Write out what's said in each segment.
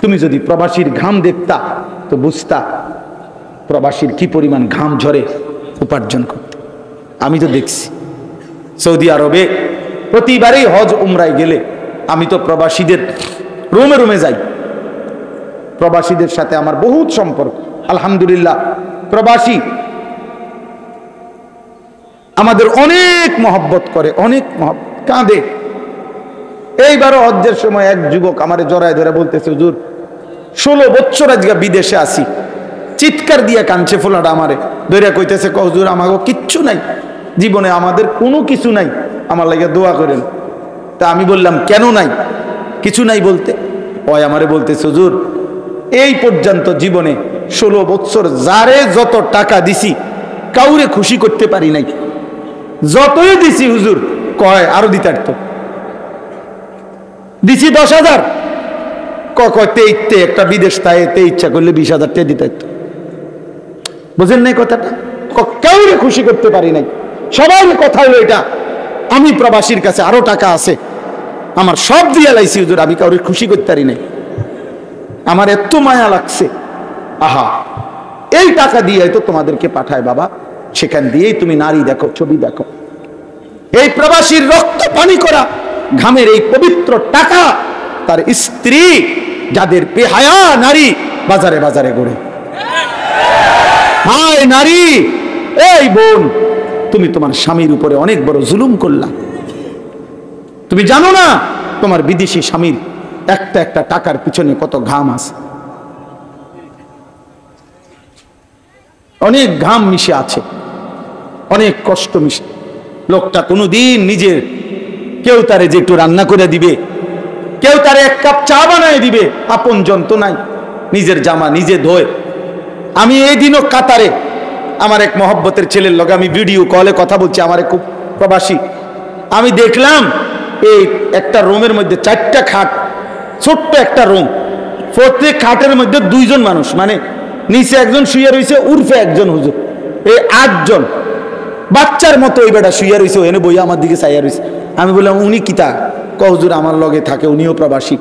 তুমি যদি প্রবাসীর ঘাম দেখতা তো বুঝতা প্রবাসীর কি পরিমাণ ঘাম ঝরে উপার্জন করতে। আমি তো দেখছি সৌদি আরবে প্রতিবারই হজ উমরায় গেলে আমি তো প্রবাসীদের রুমে রুমে যাই। প্রবাসীদের সাথে আমার বহুত সম্পর্ক, আলহামদুলিল্লাহ। প্রবাসী আমাদের অনেক মহব্বত করে, অনেক কাঁদে। এইবারও হজ্জের সময় এক যুবক আমারে জড়ায় ধরে বলতেছে, হুজুর 16 বছর আজকে বিদেশে আসি, চিৎকার দিয়ে কাঁদছে। ফোলাটা আমারে ধরে কইতেছে, হুজুর আমাকে কিচ্ছু নাই জীবনে, আমাদের কোনো কিছু নাই, আমার লাগে দোয়া করেন। তা আমি বললাম, কেন নাই? কিছু নাই বলতে ওই আমারে বলতেছে, হুজুর এই পর্যন্ত জীবনে 16 বছর যারে যত টাকা দিছি কাউরে খুশি করতে পারি নাই, যতই দিছি হুজুর কয় আরো দিতে পারত। দিছি 10,000, কয়তে একটা বিদেশ তাইতে ইচ্ছা করলে 20,000 টাকা দিতে পারত। বুঝেন নাই কথাটা? কাউরে খুশি করতে পারি নাই। সবার কথা হলো এটা, আমি প্রবাসীর কাছে আরো টাকা আছে, আমার সব দিয়ে লাইছি হুজুর, আমি কাউরে খুশি করতে পারি নাই। আমার এত মায়া লাগছে। আহা, এই টাকা দিয়ে তো তোমাদেরকে পাঠায় বাবা, সেখান দিয়েই তুমি নারী দেখো, ছবি দেখো। এই প্রবাসীর রক্ত পানি করা ঘামের এই পবিত্র টাকা তার স্ত্রী, যাদের বেহায়া নারী বাজারে বাজারে ঘুরে। হায় নারী, এই বোন, তুমি তোমার স্বামীর উপরে অনেক বড় জুলুম করলা। তুমি জানো না তোমার বিদেশি স্বামীর একটা একটা টাকার পিছনে কত ঘাম আছে, অনেক ঘাম মিশে আছে, অনেক কষ্ট মিশে। লোকটা কোনোদিন নিজের, কেউ তারে যে একটু রান্না করে দিবে, কেউ তারে এক কাপ চা বানায় দিবে, আপন জন তো নাই, নিজের জামা নিজে ধোয়। আমি এই দিনও কাতারে আমার এক মহব্বতের ছেলের লগে আমি ভিডিও কলে কথা বলছি, আমার খুব প্রবাসী। আমি দেখলাম এই একটা রুমের মধ্যে 4টা খাট, ছোট্ট একটা রুম, প্রত্যেক খাটের মধ্যে 2 জন মানুষ, মানে নিচে একজন শুয়ে রয়েছে, উর্ফে একজন হুজুর, এই 8 জন। বাচ্চার মতো ওই বেটা শুয়ে রয়েছে, এনে বইয়া আমার দিকে চাইয়া রয়েছে। আমি বললাম, উনি কিতা? হুজুর আমার লগে থাকে, উনিও প্রবাসী।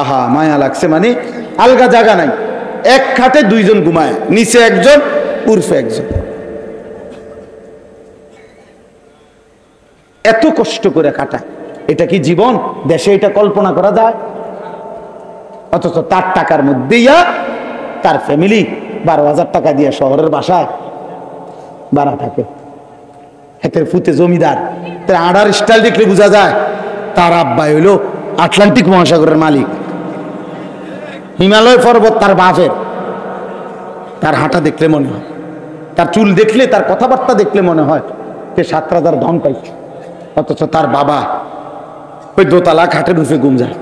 আহা, মায়া লাগছে। মানে আলগা জায়গা নাই, এক খাটে 2 জন ঘুমায়, নিচে একজন, উর্ফে একজন। এত কষ্ট করে কাটায়, এটা কি জীবন? দেশে এটা কল্পনা করা যায়? অথচ তার টাকার মধ্যেই তার ফ্যামিলি 12,000 টাকা দিয়ে শহরের বাসায় ভাড়া থাকে। হাতের ফুতে জমিদার, তার আড়ার স্টাইল দেখলে বোঝা যায় তার আব্বা হইল আটলান্টিক মহাসাগরের মালিক। হিমালয় পর্বত তার বাপের। তার হাঁটা দেখলে মনে হয়, তার চুল দেখলে, তার কথাবার্তা দেখলে মনে হয় সে 7 রাজার ধন পাইছে। অথচ তার বাবা ওই দোতলা খাটের রূপে ঘুম যায়।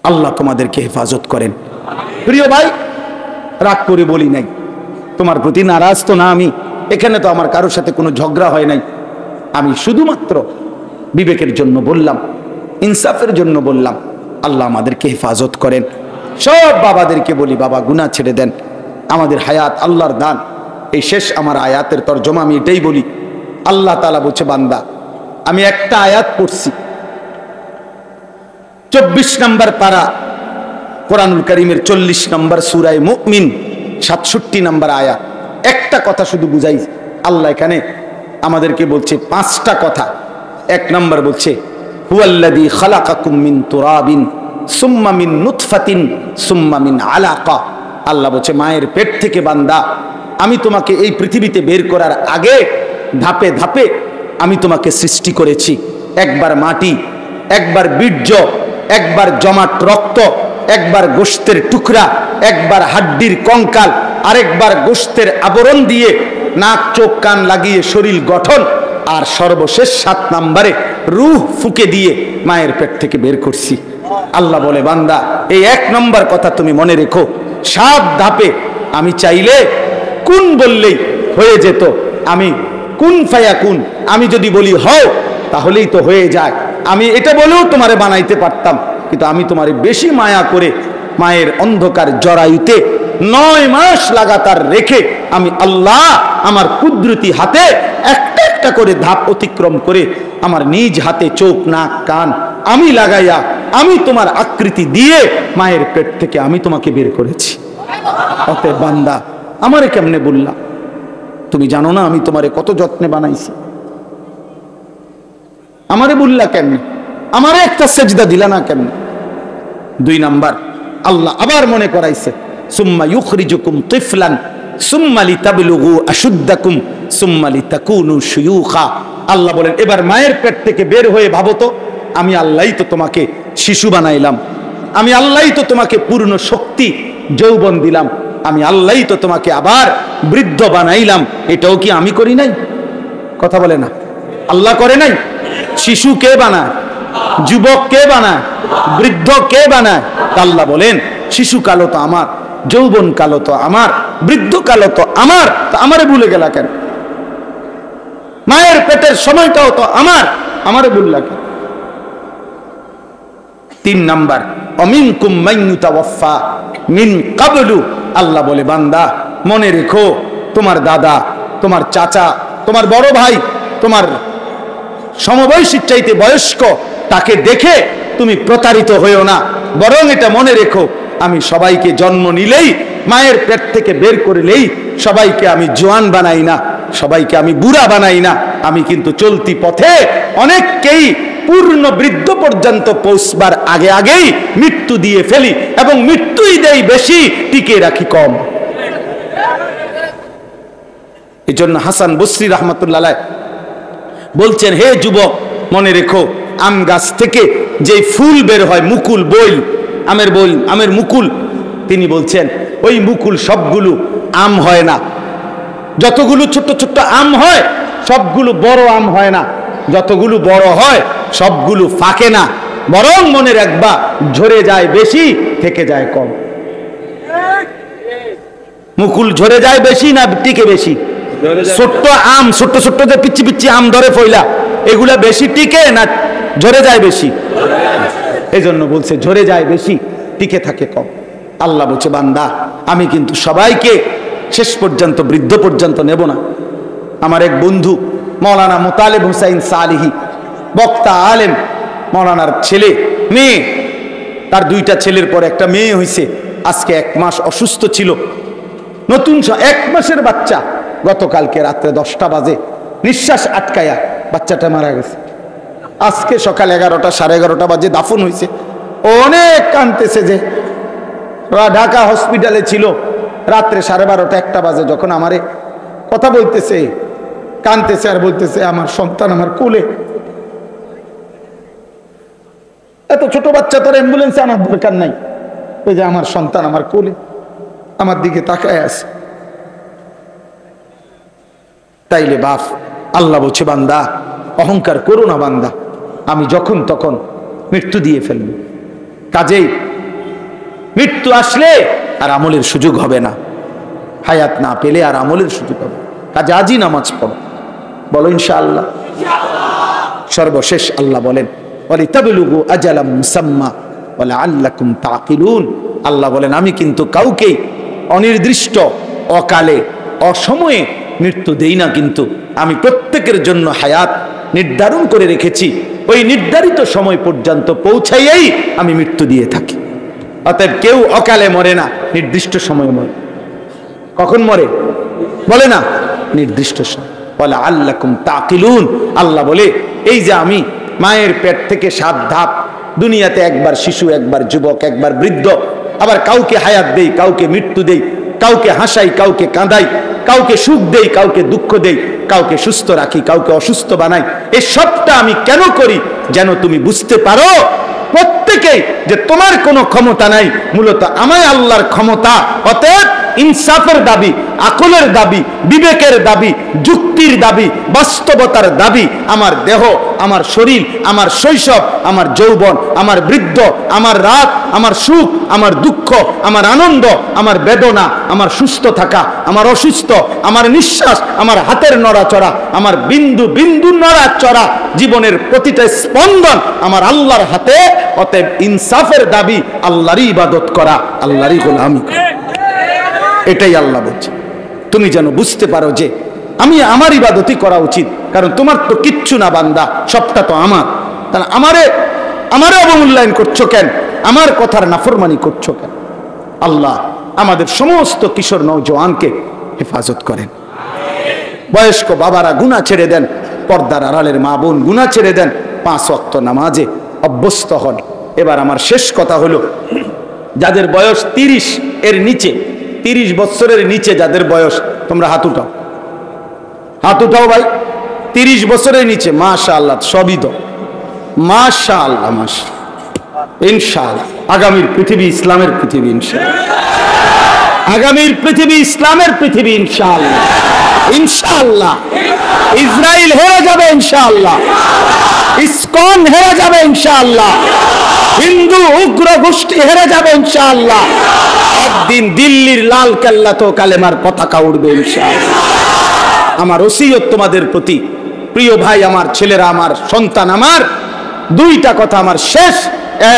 আল্লাহ তোমাদেরকে হেফাজত করেন। প্রিয় ভাই, রাগ করে বলি নাই, তোমার প্রতি নারাজ তো না আমি। এখানে তো আমার কারোর সাথে কোনো ঝগড়া হয় নাই। আমি শুধুমাত্র বিবেকের জন্য বললাম, ইনসাফের জন্য বললাম। আল্লাহ আমাদেরকে হেফাজত করেন। সব বাবাদেরকে বলি, বাবা গুনাহ ছেড়ে দেন। আমাদের হায়াত আল্লাহর দান। এই শেষ আমার আয়াতের তরজমা আমি এটাই বলি। আল্লাহ তাআলা বলছে, বান্দা আমি একটা আয়াত পড়ছি, 24 নম্বর পারা কোরআনুল কারীমের 40 নম্বর সূরা মুমিন 67 নম্বর আয়াত। একটা কথা শুধু বুঝাই, আল্লাহ এখানে আমাদেরকে বলছে 5টা কথা। 1 নম্বর বলছে, হুয়াল্লাযী খালাকাকুম মিন তুরাবিন সুম্মা মিন নুতফাতিন সুম্মা মিন আলাকা। আল্লাহ বলছে, মায়ের পেট থেকে বান্দা আমি তোমাকে এই পৃথিবীতে বের করার আগে ধাপে ধাপে আমি তোমাকে সৃষ্টি করেছি। একবার মাটি, একবার বীর্য, একবার জমাট রক্ত, একবার গোশতের টুকরা, একবার হাড্ডির কঙ্কাল, আরেকবার গোশতের আবরণ দিয়ে নাক চোখ কান লাগিয়ে শরীর গঠন, আর সর্বশেষ 7 নম্বরে রূহ ফুঁকে দিয়ে মায়ের পেট থেকে বের করছি। আল্লাহ বলে, বান্দা এই 1 নম্বর কথা তুমি মনে রেখো। 7 ধাপে আমি চাইলে কুন বললেই হয়ে যেত। আমি কুন ফায়াকুন, আমি যদি বলি হও তাহলেই তো হয়ে যায়। আমি এটা বলেও তোমারে বানাইতে পারতাম, কিন্তু আমি তোমারে বেশি মায়া করে মায়ের অন্ধকার জরায়ুতে 9 মাস লাগাতার রেখে আমি আল্লাহ আমার কুদরতি হাতে একটা একটা করে ধাপ অতিক্রম করে আমার নিজ হাতে চোখ নাক কান আমি লাগাইয়া আমি তোমার আকৃতি দিয়ে মায়ের পেট থেকে আমি তোমাকে বের করেছি। অতএব বান্দা আমারে কেমনে বললা? তুমি জানো না আমি তোমারে কত যত্নে বানাইছি? আমারে বললা কেমনে? আমারে একটা সেজদা দিলা না কেমনে? 2 নাম্বার, আল্লাহ আবার মনে করাইছে, সুম্মা ইউখরিজুকুম তিফলান সুম্মা লিতাবলুগু আশুদ্দাকুম সুম্মা লিতাকুনু শুয়ুখা। আল্লাহ বলেন এবার মায়ের পেট থেকে বের হয়ে ভাবো তো, আমি আল্লাহই তো তোমাকে শিশু বানাইলাম, আমি আল্লাহই তো তোমাকে পূর্ণ শক্তি যৌবন দিলাম, আমি আল্লাহই তো তোমাকে আবার বৃদ্ধ বানাইলাম। এটাও কি আমি করি নাই? কথা বলে না, আল্লাহ করে নাই? শিশু কে বানায়? যুবক কে বানায়? বৃদ্ধ কে বানায়? আল্লাহ বলেন শিশু কালো তো আমার, যৌবন কালো তো আমার, বৃদ্ধ কালো তো আমার, তা আমারে ভুলে গেলা কেন? মায়ের পেটের সময়টাও তো আমার, আমারে ভুললা কেন? 3 নাম্বার, অমিনকুম মান ইউতাওয়াফা মিন ক্বাবলু। আল্লাহ বলে বান্দা মনে রেখো, তোমার দাদা, তোমার চাচা, তোমার বড় ভাই, তোমার সমবয়সীর চাইতে বয়স্ক, তাকে দেখে তুমি প্রতারিত হইও না, বরং এটা মনে রেখো আমি সবাইকে জন্ম নিলেই, মায়ের পেট থেকে বের করলেই সবাইকে আমি জোয়ান বানাই না, সবাইকে আমি বুড়া বানাই না। আমি কিন্তু চলতি পথে অনেককেই পূর্ণ বৃদ্ধ পর্যন্ত পৌঁছবার আগে আগেই মৃত্যু দিয়ে ফেলি, এবং মৃত্যুই দেই বেশি, টিকে রাখি কম। এই জন্য হাসান বসরি রহমতুল্লাহ আলাইহ বলছেন, হে যুবক মনে রেখো, আম গাছ থেকে যে ফুল বের হয়, মুকুল বইল, আমের বইল, আমের মুকুল, তিনি বলছেন ওই মুকুল সবগুলো আম হয় না, যতগুলো ছোট্ট ছোট্ট আম হয় সবগুলো বড় আম হয় না, যতগুলো বড় হয় সবগুলো ফাঁকে না, বরং মনে রাখবা ঝরে যায় বেশি, থেকে যায় কম। মুকুল ঝরে যায় বেশি না টিকে বেশি? ছোট্ট আম, ছোট্ট ছোট্ট যে পিচ্ছি পিচ্ছি আম ধরে ফইলা, এগুলা বেশি টিকে না ঝরে যায় বেশি? এই জন্য বলছে ঝরে যায় বেশি, টিকে থাকে কম। আল্লাহ বলছে বান্দা আমি কিন্তু সবাইকে শেষ পর্যন্ত বৃদ্ধ পর্যন্ত নেব না। আমার এক বন্ধু মৌলানা মোতালেব হুসাইন সালিহি, বক্তা আলেম, মৌলানার ছেলে মেয়ে, তার 2টা ছেলের পর একটা মেয়ে হয়েছে, আজকে 1 মাস অসুস্থ ছিল, নতুন 1 মাসের বাচ্চা, গতকালকে রাত্রে 10টা বাজে নিঃশ্বাস আটকায়া বাচ্চাটা মারা গেছে। আজকে সকাল 11টা 11:30 বাজে দাফন হয়েছে। অনেক কাঁদতেছে, যে ঢাকা হসপিটালে ছিল, রাত্রে 12:30 1টা বাজে যখন আমারে কথা বলতেছে, কাঁদতেছে আর বলতেছে আমার সন্তান আমার কোলে। এত ছোট বাচ্চা, তোর অ্যাম্বুলেন্সে আনার দরকার নাই, ওই যে আমার সন্তান আমার কোলে, আমার দিকে তাকায় আছে। তাইলে বাপ আল্লাহ বলছে বান্দা অহংকার করো না বান্দা, আমি যখন তখন মৃত্যু দিয়ে ফেলব। কাজেই মৃত্যু আসলে আর আমলের সুযোগ হবে না, হায়াত না পেলে আর আমলের সুযোগ হবে। কাজে আজই নামাজ পড়ো, বলো ইনশাআল্লাহ। সর্বশেষ আল্লাহ বলেন ওয়ালিতাবলুগু আজালাম মুসাম্মা ওয়ালাআল্লাকুম তাকিলুন। আল্লাহ বলেন আমি কিন্তু কাউকে অনির্দিষ্ট, অকালে, অসময়ে মৃত্যু দেই না, কিন্তু আমি প্রত্যেকের জন্য হায়াত নির্ধারণ করে রেখেছি, ওই নির্ধারিত সময় পর্যন্ত পৌঁছাইয়াই আমি মৃত্যু দিয়ে থাকি। অতএব কেউ অকালে মরে না, নির্দিষ্ট সময় মরে। কখন মরে বলে না? নির্দিষ্ট সময়। বলে আল্লাকুম তাকিলুন। আল্লাহ বলে এই যে আমি মায়ের পেট থেকে 7 ধাপ, দুনিয়াতে একবার শিশু, একবার যুবক, একবার বৃদ্ধ, আবার কাউকে হায়াত দেই, কাউকে মৃত্যু দেই, কাউকে হাসাই, কাউকে কাঁদাই, কাউকে সুখ দেই, কাউকে দুঃখ দেই, কাউকে সুস্থ রাখি, কাউকে অসুস্থ বানাই। এই সবটা আমি কেন করি? যেন তুমি বুঝতে পারো প্রত্যেকেই যে তোমার কোনো ক্ষমতা নাই, মূলত আমায় আল্লাহর ক্ষমতা। অতএব ইনসাফের দাবি, আকলের দাবি, বিবেকের দাবি, যুক্তির দাবি, বাস্তবতার দাবি, আমার দেহ, আমার শরীর, আমার শৈশব, আমার যৌবন, আমার বৃদ্ধ, আমার রাত, আমার সুখ, আমার দুঃখ, আমার আনন্দ, আমার বেদনা, আমার সুস্থ থাকা, আমার অসুস্থ, আমার নিঃশ্বাস, আমার হাতের নড়াচড়া, আমার বিন্দু বিন্দু নড়াচড়া, জীবনের প্রতিটা স্পন্দন আমার আল্লাহর হাতে। অতএব ইনসাফের দাবি আল্লাহরই ইবাদত করা, আল্লাহরই গোলামি করা। এটাই আল্লাহ বলছে। তুমি যেন বুঝতে পারো যে আমি আমার ইবাদতই করা উচিত, কারণ তোমার তো কিচ্ছু না বান্দা, সবটা তো আমার। তাহলে আমারে আমারও অবমূল্যায়ন করছো কেন? আমার কথার নাফরমানি করছো কেন? আল্লাহ আমাদের সমস্ত কিশোর নওজওয়ানকে হেফাজত করেন। বয়স্ক বাবারা গুনাহ ছেড়ে দেন, পর্দার আড়ালের মা বোন গুনাহ ছেড়ে দেন, 5 ওয়াক্ত নামাজে অভ্যস্ত হন। এবার আমার শেষ কথা হলো, যাদের বয়স 30 এর নিচে, 30 বছরের নিচে যাদের বয়স, তোমরা হাত উঠাও, হাত উঠাও ভাই। 30 বছরের নিচে, মাশাআল্লাহ, সবই তো মাশাআল্লাহ, মাশাআল্লাহ। ইনশাআল্লাহ আগামীর পৃথিবী ইসলামের পৃথিবী, ইনশাআল্লাহ আগামীর পৃথিবী ইসলামের পৃথিবী, ইনশাআল্লাহ ইনশাআল্লাহ। ইসরায়েল হেরে যাবে ইনশাআল্লাহ, ইসকন হেরে যাবে ইনশাআল্লাহ, হিন্দু উগ্র গোষ্ঠী হেরে যাবে ইনশাআল্লাহ। একদিন দিল্লির লাল কেল্লাতেও কালেমার পতাকা উড়বে ইনশাআল্লাহ। আমার ওসিয়ত তোমাদের প্রতি, প্রিয় ভাই আমার, ছেলেরা আমার, সন্তান আমার, 2টা কথা আমার শেষ।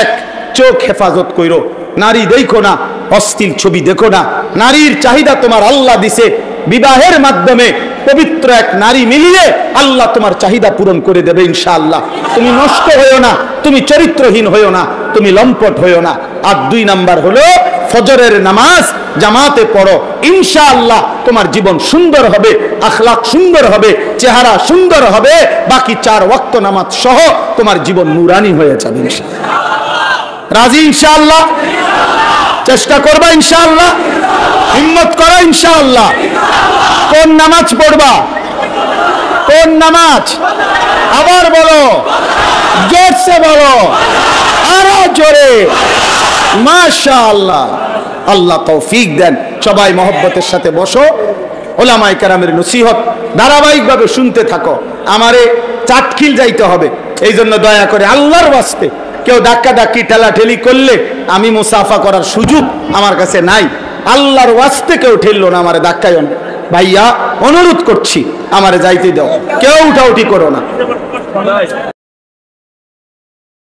এক, চোখ হেফাজত কইরো, নারী দেখো না, অশ্লীল ছবি দেখো না। নারীর চাহিদা তোমার আল্লাহ দিছে, বিবাহের মাধ্যমে পবিত্র এক নারী মিলিয়ে আল্লাহ তোমার চাহিদা পূরণ করে দেবে ইনশাআল্লাহ। তুমি নষ্ট হইও না, তুমি চরিত্রহীন হইও না, তুমি লম্পট হইও না। আর 2 নাম্বার হলো ফজরের নামাজ জামাতে পড়ো, ইনশাআল্লাহ তোমার জীবন সুন্দর হবে, আখলাক সুন্দর হবে, চেহারা সুন্দর হবে, বাকি 4 ওয়াক্ত নামাজ সহ তোমার জীবন নূরানি হয়ে যাবে ইনশাআল্লাহ। রাজি ইনশাআল্লাহ? চেষ্টা করবা ইনশাআল্লাহ? হিম্মত করো ইনশাআল্লাহ। কোন নামাজ পড়বা? কোন নামাজ? আবার বলো, জোরসে বলো, আরো জোরে। মাশাআল্লাহ, আল্লাহ তৌফিক দেন। সবাই মহব্বতের সাথে বসো, ওলামায়ে কেরামের নসিহত ধারাবাহিকভাবে শুনতে থাকো। আমারে চাটখিল যাইতে হবে, এই জন্য দয়া করে আল্লাহর ওয়াস্তে কেউ ধাক্কা ধাক্কি ঠেলাঠেলি করলে আমি মুসাফা করার সুযোগ আমার কাছে নাই। আল্লাহর ওয়াস্তে কেউ ঠেললো না, আমারে ধাক্কাইও না ভাইয়া, অনুরোধ করছি আমারে যাইতে দাও, কেউ উঠাউঠি করো না।